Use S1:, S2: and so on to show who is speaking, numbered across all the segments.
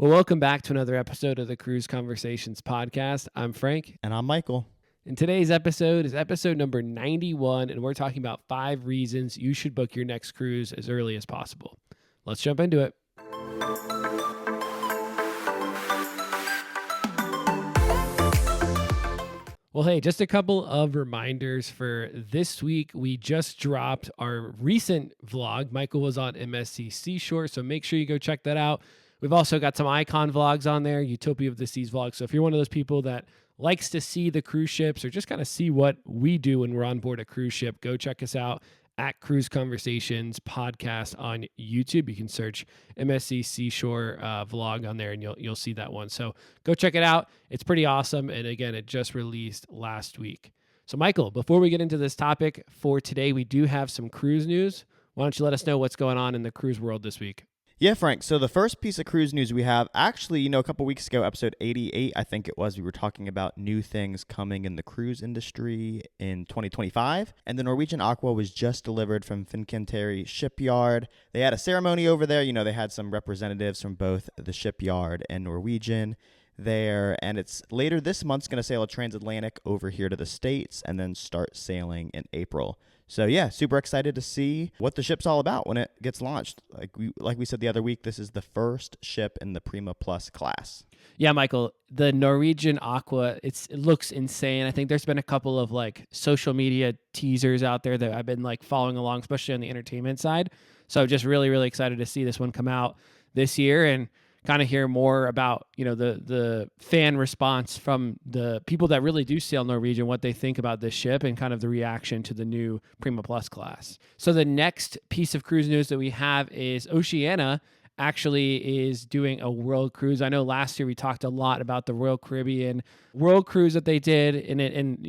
S1: Well, welcome back to another episode of the Cruise Conversations podcast. I'm Frank.
S2: And I'm Michael.
S1: And today's episode is episode number 91, and we're talking about 5 reasons you should book your next cruise as early as possible. Let's jump into it. Well, hey, just a couple of reminders for this week. We just dropped our recent vlog. Michael was on MSC Seashore, so make sure you go check that out. We've also got some icon vlogs on there, Utopia of the Seas vlogs. So if you're one of those people that likes to see the cruise ships or just kind of see what we do when we're on board a cruise ship, go check us out at Cruise Conversations Podcast on YouTube. You can search MSC Seashore vlog on there and you'll see that one. So go check it out. It's pretty awesome. And again, it just released last week. So Michael, before we get into this topic for today, we do have some cruise news. Why don't you let us know what's going on in the cruise world this week?
S2: Yeah, Frank. So the first piece of cruise news we have, actually, a couple weeks ago, episode 88, I think it was, we were talking about new things coming in the cruise industry in 2025. And the Norwegian Aqua was just delivered from Fincantieri shipyard. They had a ceremony over there. They had some representatives from both the shipyard and Norwegian there. And it's later this month, it's going to sail a transatlantic over here to the States and then start sailing in April. So yeah, super excited to see what the ship's all about when it gets launched. Like we said the other week, this is the first ship in the Prima Plus class.
S1: Yeah, Michael, the Norwegian Aqua, it looks insane. I think there's been a couple of social media teasers out there that I've been following along, especially on the entertainment side. So just really, really excited to see this one come out this year and kind of hear more about, the fan response from the people that really do sail Norwegian, what they think about this ship and kind of the reaction to the new Prima Plus class. So the next piece of cruise news that we have is Oceania actually is doing a world cruise. I know last year we talked a lot about the Royal Caribbean world cruise that they did, and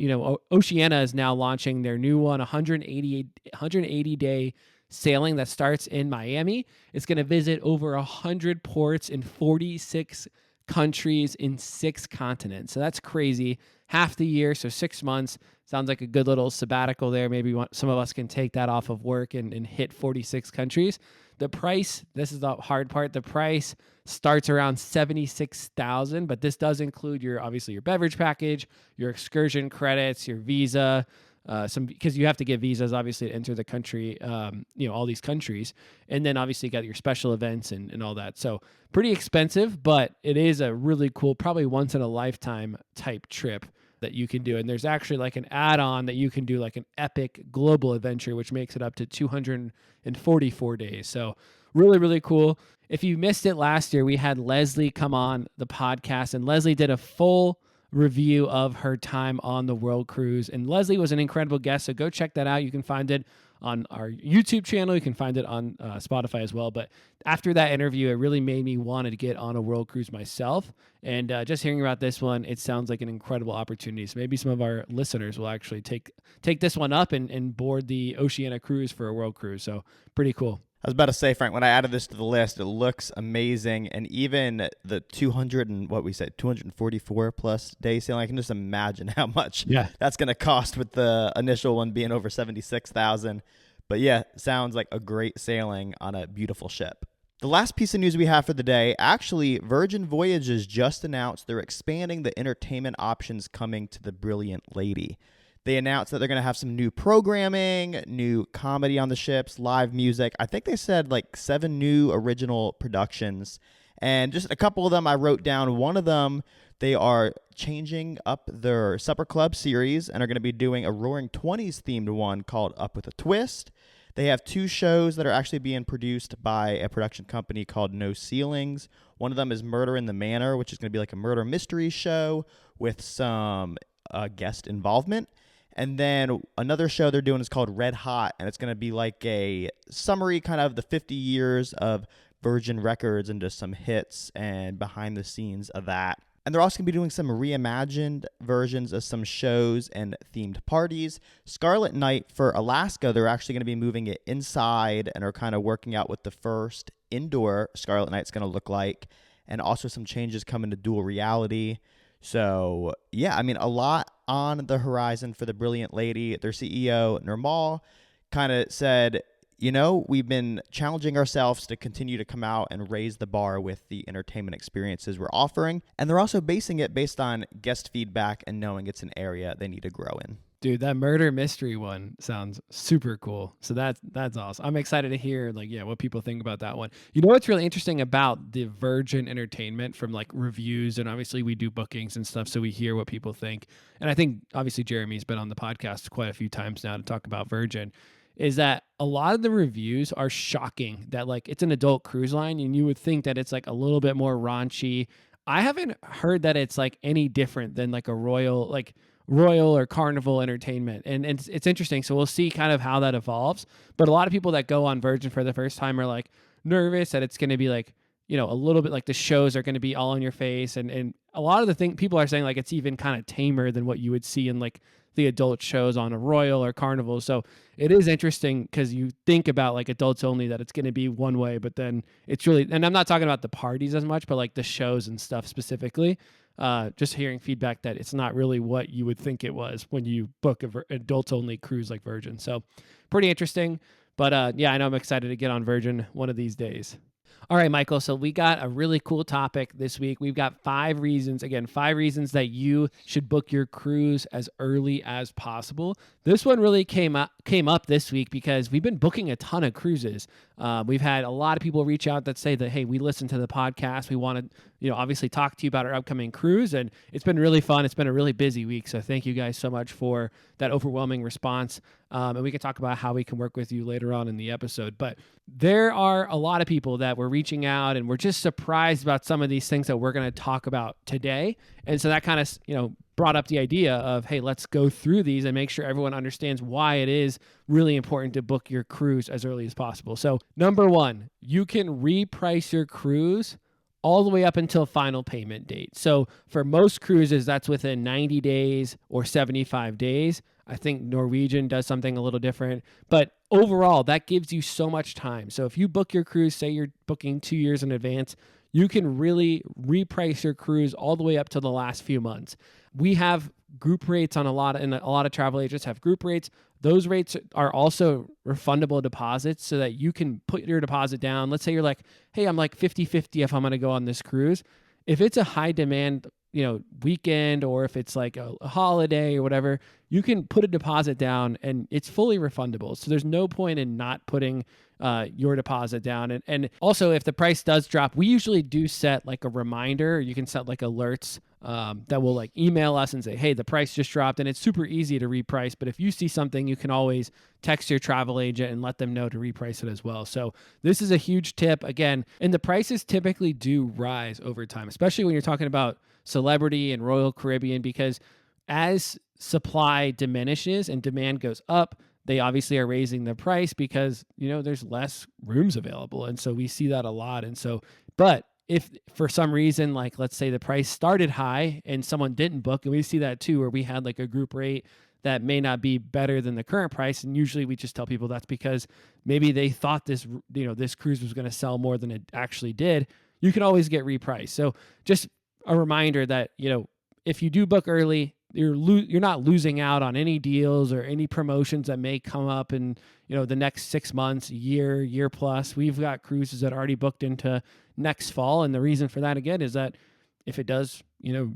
S1: Oceania is now launching their new one, 180 day sailing that starts in Miami. It's going to visit over 100 ports in 46 countries in 6 continents. So that's crazy. Half the year, so 6 months. Sounds like a good little sabbatical there. Maybe some of us can take that off of work and hit 46 countries. The price, this is the hard part, the price starts around $76,000, but this does include obviously your beverage package, your excursion credits, your visa, because you have to get visas obviously to enter the country, all these countries, and then obviously you got your special events and all that. So pretty expensive, but it is a really cool, probably once in a lifetime type trip that you can do. And there's actually an add-on that you can do, an epic global adventure, which makes it up to 244 days. So really, really cool. If you missed it last year, we had Leslie come on the podcast, and Leslie did a full review of her time on the world cruise. And Leslie was an incredible guest, so go check that out. You can find it on our YouTube channel. You can find it on Spotify as well. But after that interview, it really made me want to get on a world cruise myself. And just hearing about this one, it sounds like an incredible opportunity. So maybe some of our listeners will actually take this one up and board the Oceania cruise for a world cruise. So pretty cool.
S2: I was about to say, Frank, when I added this to the list, it looks amazing. And even the 244 plus day sailing, I can just imagine how much that's going to cost with the initial one being over 76,000. But yeah, sounds like a great sailing on a beautiful ship. The last piece of news we have for the day, actually, Virgin Voyages just announced they're expanding the entertainment options coming to the Brilliant Lady. They announced that they're going to have some new programming, new comedy on the ships, live music. I think they said 7 new original productions. And just a couple of them I wrote down. One of them, they are changing up their Supper Club series and are going to be doing a Roaring Twenties themed one called Up with a Twist. They have 2 shows that are actually being produced by a production company called No Ceilings. One of them is Murder in the Manor, which is going to be a murder mystery show with some guest involvement. And then another show they're doing is called Red Hot, and it's going to be a summary kind of the 50 years of Virgin Records and just some hits and behind the scenes of that. And they're also going to be doing some reimagined versions of some shows and themed parties. Scarlet Night for Alaska, they're actually going to be moving it inside and are kind of working out what the first indoor Scarlet Night's going to look like. And also some changes coming to dual reality. So, yeah, a lot on the horizon for the Brilliant Lady. Their CEO, Nirmal, kind of said, we've been challenging ourselves to continue to come out and raise the bar with the entertainment experiences we're offering. And they're also basing it based on guest feedback and knowing it's an area they need to grow in.
S1: Dude, that murder mystery one sounds super cool. So that's awesome. I'm excited to hear what people think about that one. You know what's really interesting about the Virgin Entertainment from reviews, and obviously we do bookings and stuff, so we hear what people think. And I think obviously Jeremy's been on the podcast quite a few times now to talk about Virgin, is that a lot of the reviews are shocking that it's an adult cruise line and you would think that it's a little bit more raunchy. I haven't heard that it's any different than a Royal or Carnival entertainment. And it's interesting. So we'll see kind of how that evolves. But a lot of people that go on Virgin for the first time are nervous that it's going to be a little bit the shows are going to be all in your face. And a lot of the things people are saying it's even kind of tamer than what you would see in the adult shows on a Royal or Carnival. So it is interesting because you think about adults only, that it's going to be one way, but then it's really, and I'm not talking about the parties as much, but the shows and stuff specifically. Just hearing feedback that it's not really what you would think it was when you book an adults-only cruise like Virgin. So pretty interesting. But I know I'm excited to get on Virgin one of these days. All right, Michael, so we got a really cool topic this week. We've got 5 reasons that you should book your cruise as early as possible. This one really came up this week because we've been booking a ton of cruises. We've had a lot of people reach out that say that, hey, we listened to the podcast. We want to, obviously talk to you about our upcoming cruise, and it's been really fun. It's been a really busy week, so thank you guys so much for that overwhelming response. And we can talk about how we can work with you later on in the episode. But there are a lot of people that were reaching out, and we're just surprised about some of these things that we're going to talk about today. And so that kind of, brought up the idea of, hey, let's go through these and make sure everyone understands why it is really important to book your cruise as early as possible. So number 1, you can reprice your cruise all the way up until final payment date. So for most cruises, that's within 90 days or 75 days. I think Norwegian does something a little different, but overall, that gives you so much time. So if you book your cruise, say you're booking 2 years in advance, you can really reprice your cruise all the way up to the last few months. We have group rates on a lot of travel agents have group rates. Those rates are also refundable deposits so that you can put your deposit down. Let's say you're hey, I'm 50-50 if I'm going to go on this cruise. If it's a high demand, weekend, or if it's a holiday or whatever, you can put a deposit down and it's fully refundable. So there's no point in not putting your deposit down. And also, if the price does drop, we usually do set a reminder. You can set alerts that will email us and say, hey, the price just dropped. And it's super easy to reprice. But if you see something, you can always text your travel agent and let them know to reprice it as well. So this is a huge tip again. And the prices typically do rise over time, especially when you're talking about Celebrity and Royal Caribbean, because as supply diminishes and demand goes up, they obviously are raising the price because, there's less rooms available. And so we see that a lot. And so, but if for some reason, let's say the price started high and someone didn't book, and we see that too, where we had a group rate that may not be better than the current price. And usually we just tell people that's because maybe they thought this cruise was going to sell more than it actually did. You can always get repriced. So just a reminder that, if you do book early, you're not losing out on any deals or any promotions that may come up in, the next 6 months, year plus. We've got cruises that are already booked into next fall. And the reason for that, again, is that if it does,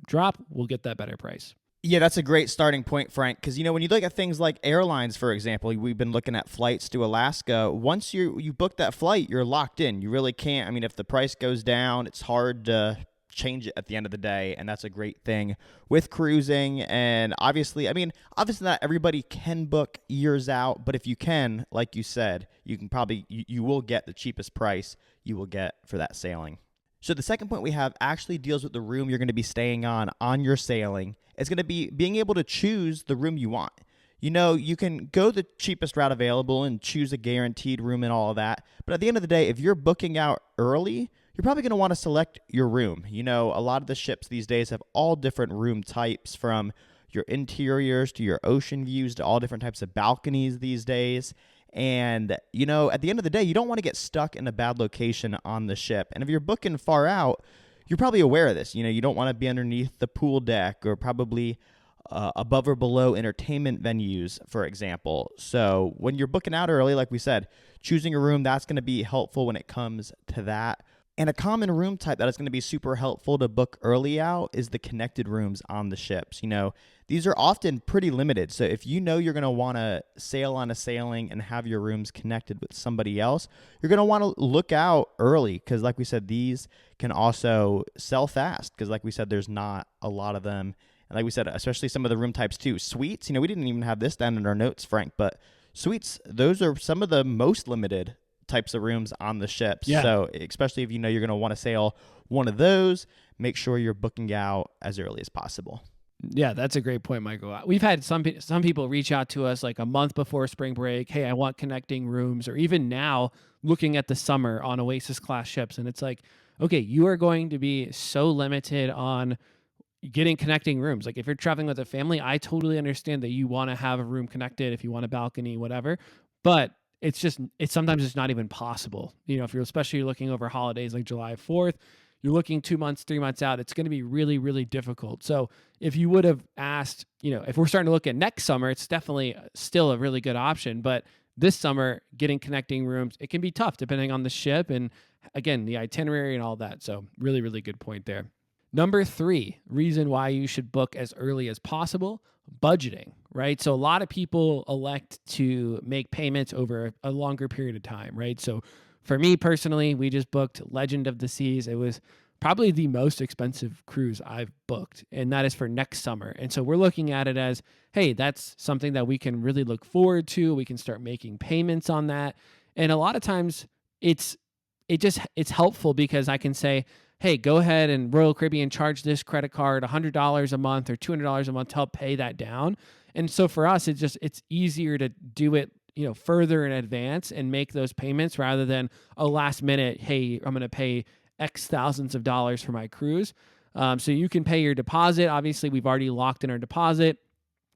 S1: drop, we'll get that better price.
S2: Yeah, that's a great starting point, Frank, because, when you look at things like airlines, for example, we've been looking at flights to Alaska. Once you book that flight, you're locked in. You really can't. If the price goes down, it's hard to change it at the end of the day, and that's a great thing with cruising. And obviously not everybody can book years out, but if you can, like you said, you can probably you will get the cheapest price you will get for that sailing. So the second point we have actually deals with the room you're going to be staying on your sailing. It's going to be being able to choose the room you want. You can go the cheapest route available and choose a guaranteed room and all of that. But at the end of the day, if you're booking out early, you're probably going to want to select your room. A lot of the ships these days have all different room types, from your interiors to your ocean views to all different types of balconies these days. And, at the end of the day, you don't want to get stuck in a bad location on the ship. And if you're booking far out, you're probably aware of this. You don't want to be underneath the pool deck or probably above or below entertainment venues, for example. So when you're booking out early, like we said, choosing a room, that's going to be helpful when it comes to that. And a common room type that is going to be super helpful to book early out is the connected rooms on the ships. These are often pretty limited. So if you know you're going to want to sail on a sailing and have your rooms connected with somebody else, you're going to want to look out early because, like we said, these can also sell fast because, like we said, there's not a lot of them. And like we said, especially some of the room types too. Suites, we didn't even have this down in our notes, Frank, but suites, those are some of the most limited types of rooms on the ships.
S1: Yeah.
S2: So especially if you know you're going to want to sail one of those, make sure you're booking out as early as possible.
S1: Yeah, that's a great point, Michael. We've had some people reach out to us like a month before spring break. Hey, I want connecting rooms, or even now looking at the summer on Oasis class ships. And it's like, okay, you are going to be so limited on getting connecting rooms. Like if you're traveling with a family, I totally understand that you want to have a room connected, if you want a balcony, whatever. But it's sometimes it's not even possible. If you're especially looking over holidays like July 4th, you're looking 2 months, 3 months out, it's going to be really, really difficult. So if you would have asked, if we're starting to look at next summer, it's definitely still a really good option. But this summer, getting connecting rooms, it can be tough depending on the ship and, again, the itinerary and all that. So really, really good point there. Number 3, reason why you should book as early as possible, budgeting, right? So a lot of people elect to make payments over a longer period of time, right? So for me personally, we just booked Legend of the Seas. It was probably the most expensive cruise I've booked, and that is for next summer. And so we're looking at it as, hey, that's something that we can really look forward to. We can start making payments on that. And a lot of times it's helpful because I can say, hey, go ahead and Royal Caribbean charge this credit card $100 a month or $200 a month to help pay that down. And so for us, it's easier to do it, further in advance and make those payments rather than a last minute, hey, I'm going to pay X thousands of dollars for my cruise. So you can pay your deposit. Obviously, we've already locked in our deposit,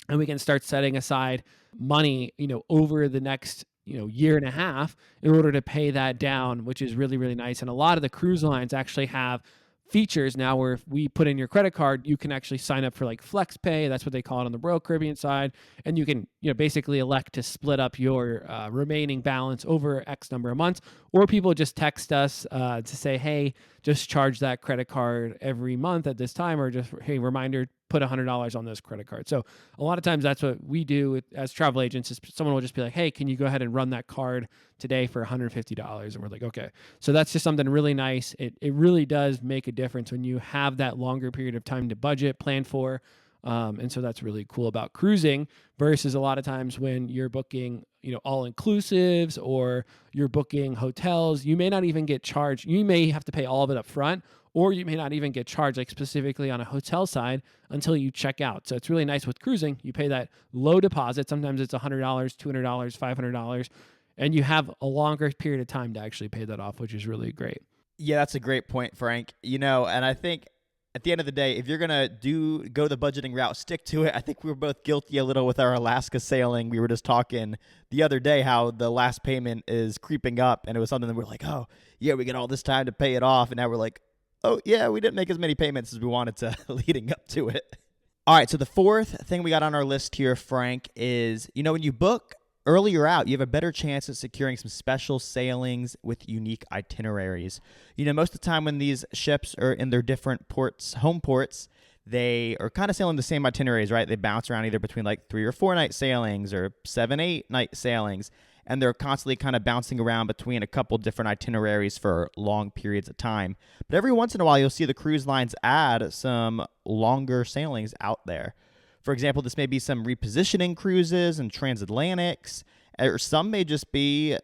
S1: and we can start setting aside money, over the next year and a half in order to pay that down, which is really, really nice. And a lot of the cruise lines actually have features now where if we put in your credit card, you can actually sign up for like flex pay. That's what they call it on the Royal Caribbean side. And you can, basically elect to split up your remaining balance over X number of months, or people just text us to say, hey, just charge that credit card every month at this time, or just, hey, reminder, put $100 on this credit card. So a lot of times that's what we do as travel agents is someone will just be like, hey, can you go ahead and run that card today for $150? And we're like, okay. So that's just something really nice. It really does make a difference when you have that longer period of time to budget, plan for. And so that's really cool about cruising versus a lot of times when you're booking, all inclusives or you're booking hotels, you may not even get charged. You may have to pay all of it up front, or you may not even get charged like specifically on a hotel side until you check out. So it's really nice with cruising. You pay that low deposit. Sometimes it's $100, $200, $500, and you have a longer period of time to actually pay that off, which is really great.
S2: Yeah, that's a great point, Frank. And I think at the end of the day, if you're going to go the budgeting route, stick to it. I think we were both guilty a little with our Alaska sailing. We were just talking the other day how the last payment is creeping up, and it was something that we're like, oh, yeah, we get all this time to pay it off. And now we're like, oh, yeah, we didn't make as many payments as we wanted to leading up to it. All right, so the fourth thing we got on our list here, Frank, is, when you book earlier out, you have a better chance at securing some special sailings with unique itineraries. Most of the time when these ships are in their different ports, home ports, they are kind of sailing the same itineraries, right? They bounce around either between like 3 or 4 night sailings or 7, 8 night sailings. And they're constantly kind of bouncing around between a couple different itineraries for long periods of time. But every once in a while, you'll see the cruise lines add some longer sailings out there. For example, this may be some repositioning cruises and transatlantics, or some may just be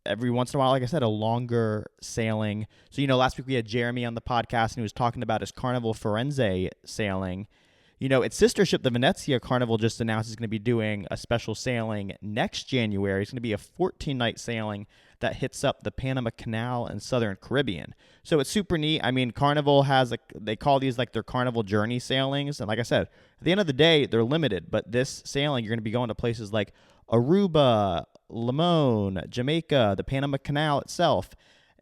S2: every once in a while, like I said, a longer sailing. So, last week we had Jeremy on the podcast, and he was talking about his Carnival Firenze sailing. Its sister ship, the Venezia Carnival, just announced it's going to be doing a special sailing next January. It's going to be a 14-night sailing that hits up the Panama Canal and Southern Caribbean. So it's super neat. I mean, Carnival has, they call these like their Carnival Journey sailings. And like I said, at the end of the day, they're limited. But this sailing, you're going to be going to places like Aruba, Limon, Jamaica, the Panama Canal itself.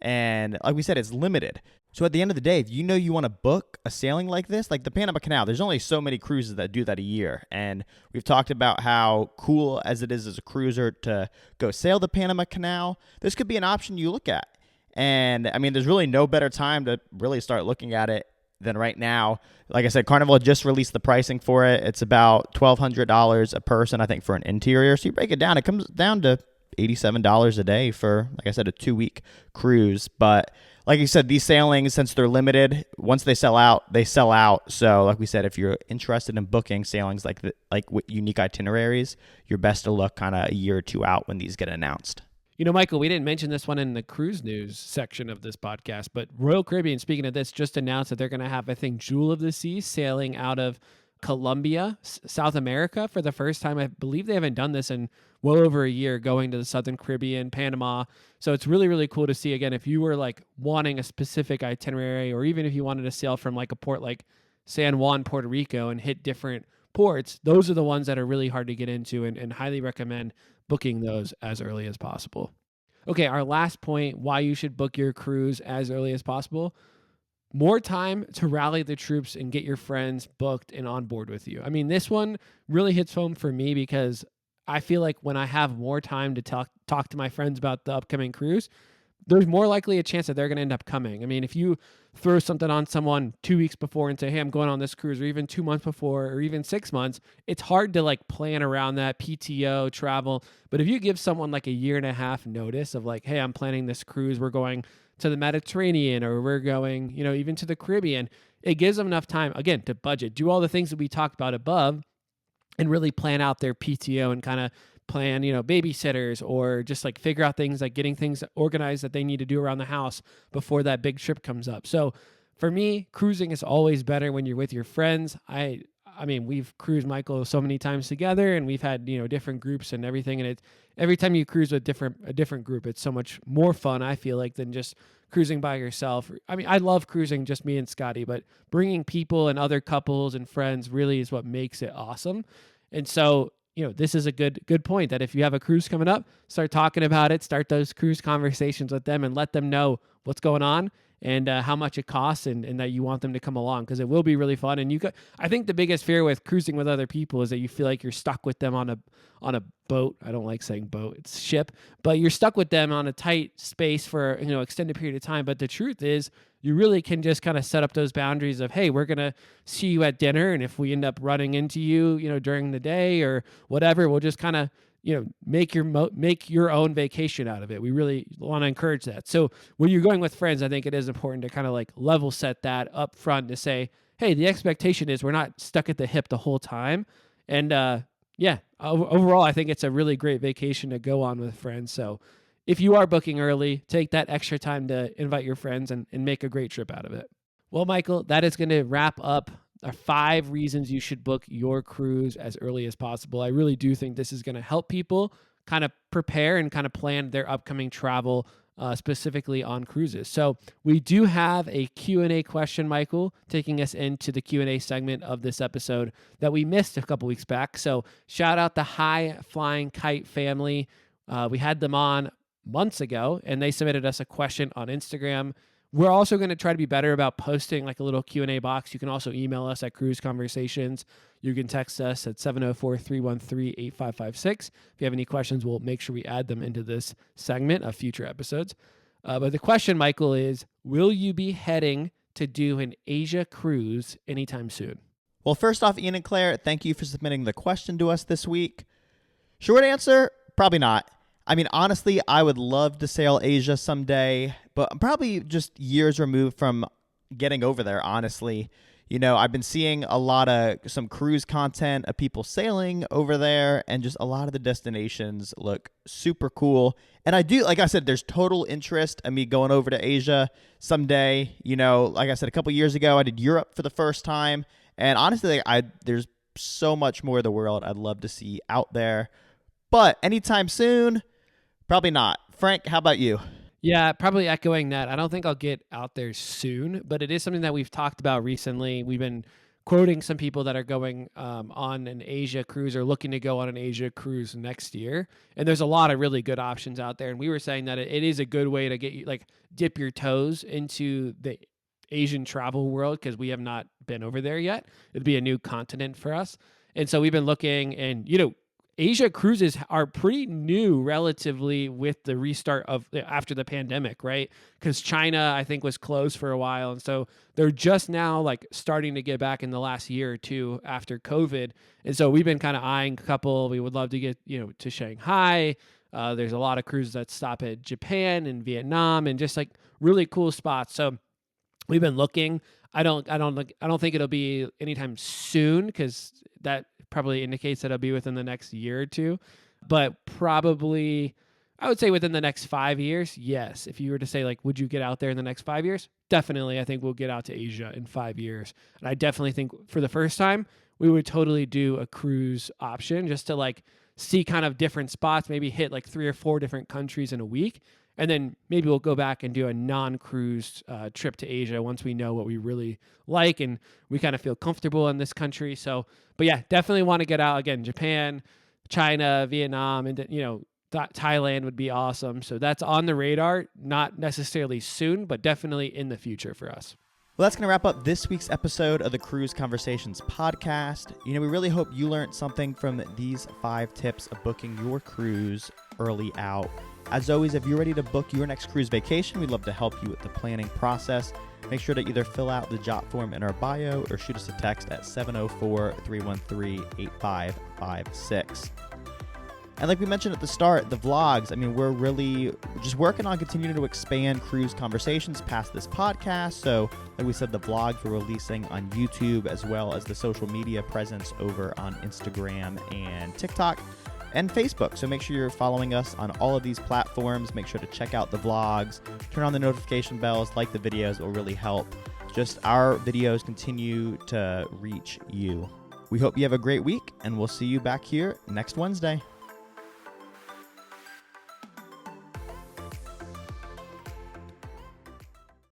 S2: And like we said, it's limited. So at the end of the day, if you know you want to book a sailing like this, like the Panama Canal, there's only so many cruises that do that a year. And we've talked about how cool as it is as a cruiser to go sail the Panama Canal. This could be an option you look at. And I mean, there's really no better time to really start looking at it than right now. Like I said, Carnival just released the pricing for it. It's about $1,200 a person, I think, for an interior. So you break it down, it comes down to $87 a day for, like I said, a 2-week cruise. But like you said, these sailings, since they're limited, once they sell out, they sell out. So like we said, if you're interested in booking sailings like with unique itineraries, you're best to look kind of a year or two out when these get announced.
S1: You know, Michael, we didn't mention this one in the cruise news section of this podcast, but Royal Caribbean, speaking of this, just announced that they're going to have, I think, Jewel of the Sea sailing out of Colombia, South America for the first time. I believe they haven't done this in well over a year, going to the Southern Caribbean, Panama. So it's really, really cool to see. Again, if you were like wanting a specific itinerary, or even if you wanted to sail from like a port like San Juan, Puerto Rico, and hit different ports, those are the ones that are really hard to get into, and highly recommend booking those as early as possible. Okay, our last point, why you should book your cruise as early as possible. More time to rally the troops and get your friends booked and on board with you. I mean, this one really hits home for me because I feel like when I have more time to talk to my friends about the upcoming cruise, there's more likely a chance that they're going to end up coming. I mean, if you throw something on someone 2 weeks before and say, hey, I'm going on this cruise, or even 2 months before, or even 6 months, it's hard to like plan around that PTO travel. But if you give someone like a year and a half notice of like, hey, I'm planning this cruise, we're going to the Mediterranean, or we're going, even to the Caribbean, it gives them enough time, again, to budget, do all the things that we talked about above, and really plan out their PTO and kind of plan, babysitters, or just like figure out things like getting things organized that they need to do around the house before that big trip comes up. So for me, cruising is always better when you're with your friends. I mean, we've cruised, Michael, so many times together, and we've had, different groups and everything. And every time you cruise with a different group, it's so much more fun, I feel like, than just cruising by yourself. I mean, I love cruising just me and Scotty, but bringing people and other couples and friends really is what makes it awesome. And so, this is a good point that if you have a cruise coming up, start talking about it, start those cruise conversations with them, and let them know what's going on and how much it costs, and that you want them to come along, because it will be really fun. And I think the biggest fear with cruising with other people is that you feel like you're stuck with them on a boat. I don't like saying boat, it's ship, but you're stuck with them on a tight space for extended period of time. But the truth is, you really can just kind of set up those boundaries of, hey, we're going to see you at dinner, and if we end up running into you, during the day or whatever, we'll just kind of, make your own vacation out of it. We really want to encourage that. So when you're going with friends, I think it is important to kind of like level set that up front to say, hey, the expectation is we're not stuck at the hip the whole time. And overall, I think it's a really great vacation to go on with friends. So if you are booking early, take that extra time to invite your friends and make a great trip out of it. Well, Michael, that is going to wrap up our 5 reasons you should book your cruise as early as possible. I really do think this is going to help people kind of prepare and kind of plan their upcoming travel, specifically on cruises. So we do have a Q&A question, Michael, taking us into the Q&A segment of this episode that we missed a couple weeks back. So shout out the High Flying Kite family. We had them on months ago, and they submitted us a question on Instagram. We're also going to try to be better about posting like a little Q&A box. You can also email us at Cruise Conversations. You can text us at 704-313-8556. If you have any questions, we'll make sure we add them into this segment of future episodes. But the question, Michael, is, will you be heading to do an Asia cruise anytime soon?
S2: Well, first off, Ian and Claire, thank you for submitting the question to us this week. Short answer, probably not. I mean, honestly, I would love to sail Asia someday, but I'm probably just years removed from getting over there, honestly. I've been seeing some cruise content of people sailing over there, and just a lot of the destinations look super cool. And I do, like I said, there's total interest in me going over to Asia someday. Like I said, a couple years ago, I did Europe for the first time. And honestly, there's so much more of the world I'd love to see out there. But anytime soon, probably not. Frank, how about you?
S1: Yeah, probably echoing that. I don't think I'll get out there soon, but it is something that we've talked about recently. We've been quoting some people that are going on an Asia cruise or looking to go on an Asia cruise next year. And there's a lot of really good options out there. And we were saying that it is a good way to get you, like, dip your toes into the Asian travel world because we have not been over there yet. It'd be a new continent for us. And so we've been looking, and, Asia cruises are pretty new relatively with the restart of after the pandemic, right? Because China, I think, was closed for a while. And so they're just now like starting to get back in the last year or two after COVID. And so we've been kind of eyeing a couple. We would love to get, to Shanghai. There's a lot of cruises that stop at Japan and Vietnam and just like really cool spots. So we've been looking. I don't think it'll be anytime soon because that probably indicates that it'll be within the next year or two, but probably I would say within the next 5 years. Yes. If you were to say like, would you get out there in the next 5 years? Definitely. I think we'll get out to Asia in 5 years. And I definitely think for the first time, we would totally do a cruise option just to like see kind of different spots, maybe hit like 3 or 4 different countries in a week. And then maybe we'll go back and do a non-cruise trip to Asia once we know what we really like and we kind of feel comfortable in this country. So, but yeah, definitely want to get out again. Japan, China, Vietnam, and Thailand would be awesome. So that's on the radar, not necessarily soon, but definitely in the future for us.
S2: Well, that's going to wrap up this week's episode of the Cruise Conversations podcast. We really hope you learned something from these 5 tips of booking your cruise early out. As always, if you're ready to book your next cruise vacation, we'd love to help you with the planning process. Make sure to either fill out the Jot form in our bio or shoot us a text at 704-313-8556. And like we mentioned at the start, the vlogs, we're really just working on continuing to expand Cruise Conversations past this podcast. So like we said, the vlogs we're releasing on YouTube as well as the social media presence over on Instagram and TikTok and Facebook. So make sure you're following us on all of these platforms. Make sure to check out the vlogs, turn on the notification bells, like the videos. It will really help just our videos continue to reach you. We hope you have a great week, and we'll see you back here next Wednesday.